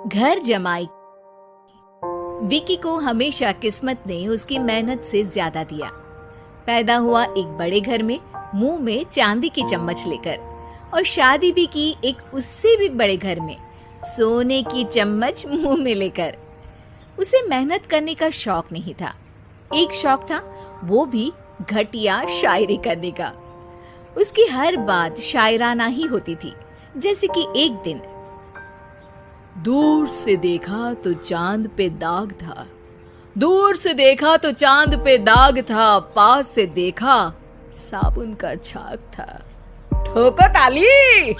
घर जमाई। विकी को हमेशा किस्मत ने उसकी मेहनत से ज्यादा दिया। पैदा हुआ एक बड़े घर में, मुंह में चांदी की चम्मच लेकर, और शादी भी की एक उससे भी बड़े घर में, सोने की चम्मच मुंह में लेकर। उसे मेहनत करने का शौक नहीं था। एक शौक था, वो भी घटिया शायरी करने का। उसकी हर बात शायराना ही होती थी। जैसे कि एक दिन, दूर से देखा तो चांद पे दाग था, दूर से देखा तो चांद पे दाग था, पास से देखा साबुन का छाग था। ठोको ताली।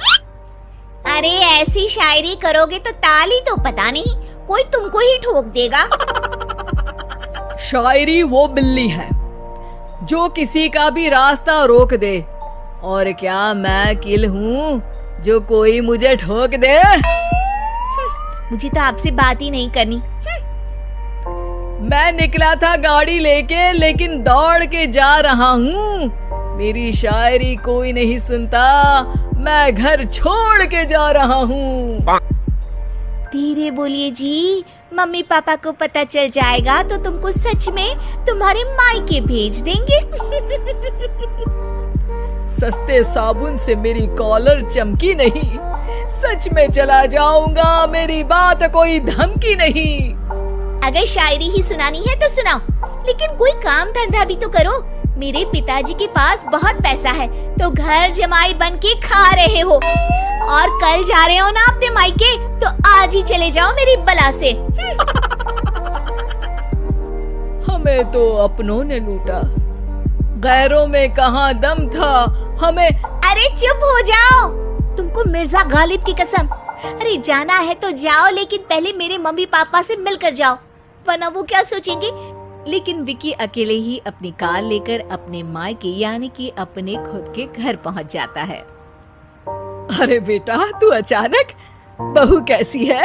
अरे ऐसी शायरी करोगे तो ताली तो पता नहीं, कोई तुमको ही ठोक देगा। शायरी वो बिल्ली है जो किसी का भी रास्ता रोक दे, और क्या मैं किल हूँ जो कोई मुझे ठोक दे। मुझे तो आपसे बात ही नहीं करनी। मैं निकला था गाड़ी लेके, लेकिन दौड़ के जा रहा हूँ। मेरी शायरी कोई नहीं सुनता, मैं घर छोड़ के जा रहा हूँ। धीरे बोलिए जी, मम्मी पापा को पता चल जाएगा तो तुमको सच में तुम्हारे मायके भेज देंगे। सस्ते साबुन से मेरी कॉलर चमकी नहीं, सच में चला जाऊंगा, मेरी बात कोई धमकी नहीं। अगर शायरी ही सुनानी है तो सुनाओ, लेकिन कोई काम धंधा भी तो करो। मेरे पिताजी के पास बहुत पैसा है, तो घर जमाई बन के खा रहे हो, और कल जा रहे हो ना अपने मायके, तो आज ही चले जाओ मेरी बला से। हमें तो अपनों ने लूटा, गैरों में कहाँ दम था हमें। अरे चुप हो जाओ, तुमको मिर्जा गालिब की कसम। अरे जाना है तो जाओ, लेकिन पहले मेरे मम्मी पापा से मिलकर जाओ, वरना वो क्या सोचेंगे। लेकिन विकी अकेले ही अपनी कार लेकर अपने मायके यानी कि अपने खुद के घर पहुंच जाता है। अरे बेटा, तू अचानक, बहू कैसी है?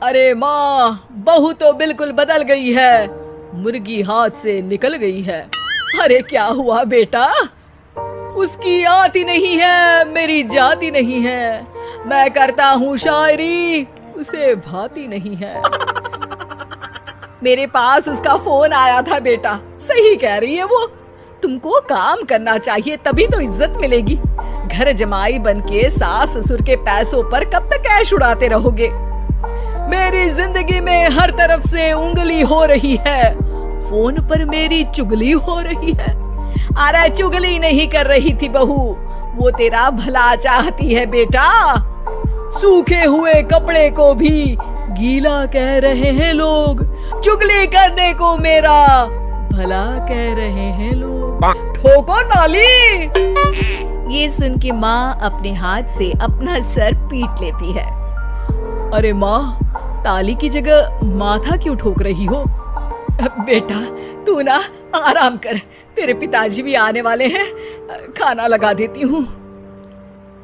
अरे माँ, बहू तो बिल्कुल बदल गई है, मुर्गी हाथ से निकल गई है। अरे क्या हुआ बेटा? उसकी आती नहीं है, मेरी जाती नहीं है। मैं करता हूँ शायरी, उसे भाती नहीं है। मेरे पास उसका फोन आया था बेटा, सही कह रही है वो। तुमको काम करना चाहिए, तभी तो इज्जत मिलेगी। घर जमाई बनके सास ससुर के पैसों पर कब तक ऐश उड़ाते रहोगे? मेरी जिंदगी में हर तरफ से उंगली हो रही है, फोन पर मेरी चुगली हो रही है। अरे चुगली नहीं कर रही थी बहू, वो तेरा भला चाहती है बेटा। सूखे हुए कपड़े को भी गीला कह रहे हैं लोग, चुगली करने को मेरा भला कह रहे हैं लोग। ठोको ताली। ये सुन के माँ अपने हाथ से अपना सर पीट लेती है। अरे माँ, ताली की जगह माथा क्यों ठोक रही हो? बेटा तू ना आराम कर, तेरे पिताजी भी आने वाले हैं, खाना लगा देती हूँ।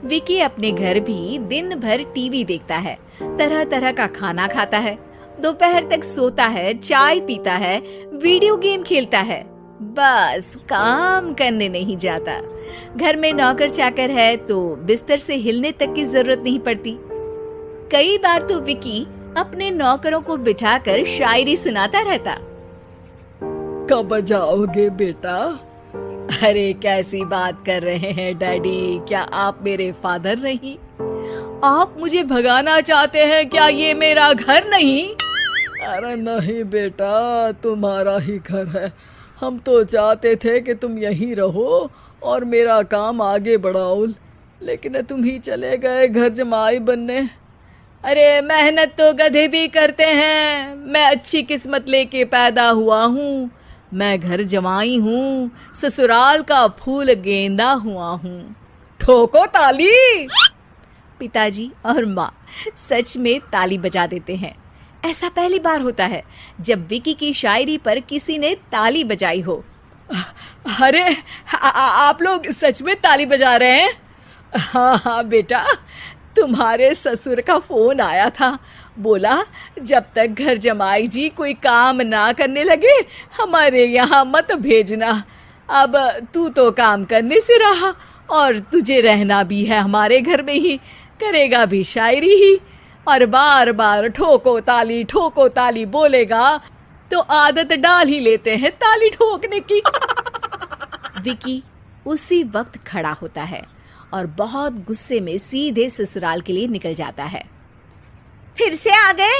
विकी अपने घर भी दिन भर टीवी देखता है, तरह तरह का खाना खाता है, दोपहर तक सोता है, चाय पीता है, वीडियो गेम खेलता है, बस काम करने नहीं जाता। घर में नौकर चाकर है तो बिस्तर से हिलने तक की जरूरत नहीं पड़ती। कई बार तो विकी अपने नौकरों को बिठाकर शायरी सुनाता रहता। कब जाओगे बेटा? अरे कैसी बात कर रहे हैं डैडी, क्या आप मेरे फादर नहीं? आप मुझे भगाना चाहते हैं क्या? ये मेरा घर नहीं। अरे नहीं बेटा, तुम्हारा ही घर है। हम तो चाहते थे कि तुम यहीं रहो और मेरा काम आगे बढ़ाओ, लेकिन तुम ही चले गए घर जमाई बनने। अरे मेहनत तो गधे भी करते हैं, मैं अच्छी किस्मत लेके पैदा हुआ हूँ, मैं घर जमाई हूँ, ससुराल का फूल गेंदा हुआ हूँ। ठोको ताली। पिताजी और माँ सच में ताली बजा देते हैं। ऐसा पहली बार होता है जब विकी की शायरी पर किसी ने ताली बजाई हो। अरे आप लोग सच में ताली बजा रहे हैं? हाँ हाँ बेटा, तुम्हारे ससुर का फोन आया था, बोला जब तक घर जमाई जी कोई काम ना करने लगे हमारे यहाँ मत भेजना। अब तू तो काम करने से रहा और तुझे रहना भी है हमारे घर में ही, करेगा भी शायरी ही। और बार बार ठोको ताली बोलेगा तो आदत डाल ही लेते हैं ताली ठोकने की। विकी उसी वक्त खड़ा होता है और बहुत गुस्से में सीधे ससुराल के लिए निकल जाता है। फिर से आ गए?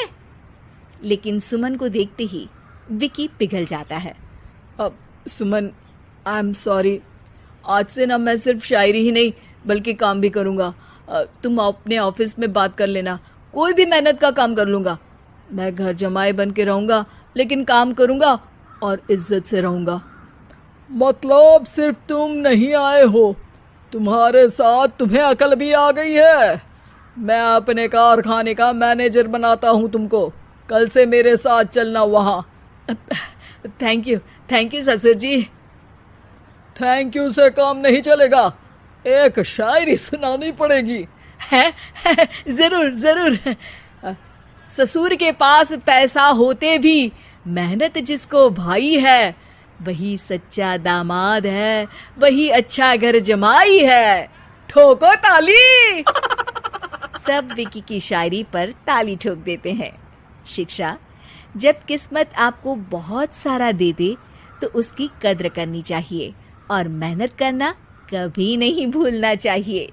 लेकिन सुमन को देखते ही विकी पिघल जाता है। अब सुमन, आई एम सॉरी, आज से ना मैं सिर्फ शायरी ही नहीं बल्कि काम भी करूँगा। तुम अपने ऑफिस में बात कर लेना, कोई भी मेहनत का काम कर लूँगा। मैं घर जमाए बन के रहूँगा लेकिन काम करूँगा और इज्जत से रहूँगा। मतलब सिर्फ तुम नहीं आए हो, तुम्हारे साथ तुम्हें अकल भी आ गई है। मैं अपने कारखाने का मैनेजर बनाता हूँ तुमको, कल से मेरे साथ चलना वहाँ। थैंक यू ससुर जी। थैंक यू से काम नहीं चलेगा, एक शायरी सुनानी पड़ेगी। है जरूर। ससुर के पास पैसा होते भी मेहनत जिसको भाई है, वही सच्चा दामाद है, वही अच्छा घर जमाई है। ठोको ताली। सब विकी की शायरी पर ताली ठोक देते हैं। शिक्षा, जब किस्मत आपको बहुत सारा दे दे तो उसकी कद्र करनी चाहिए और मेहनत करना कभी नहीं भूलना चाहिए।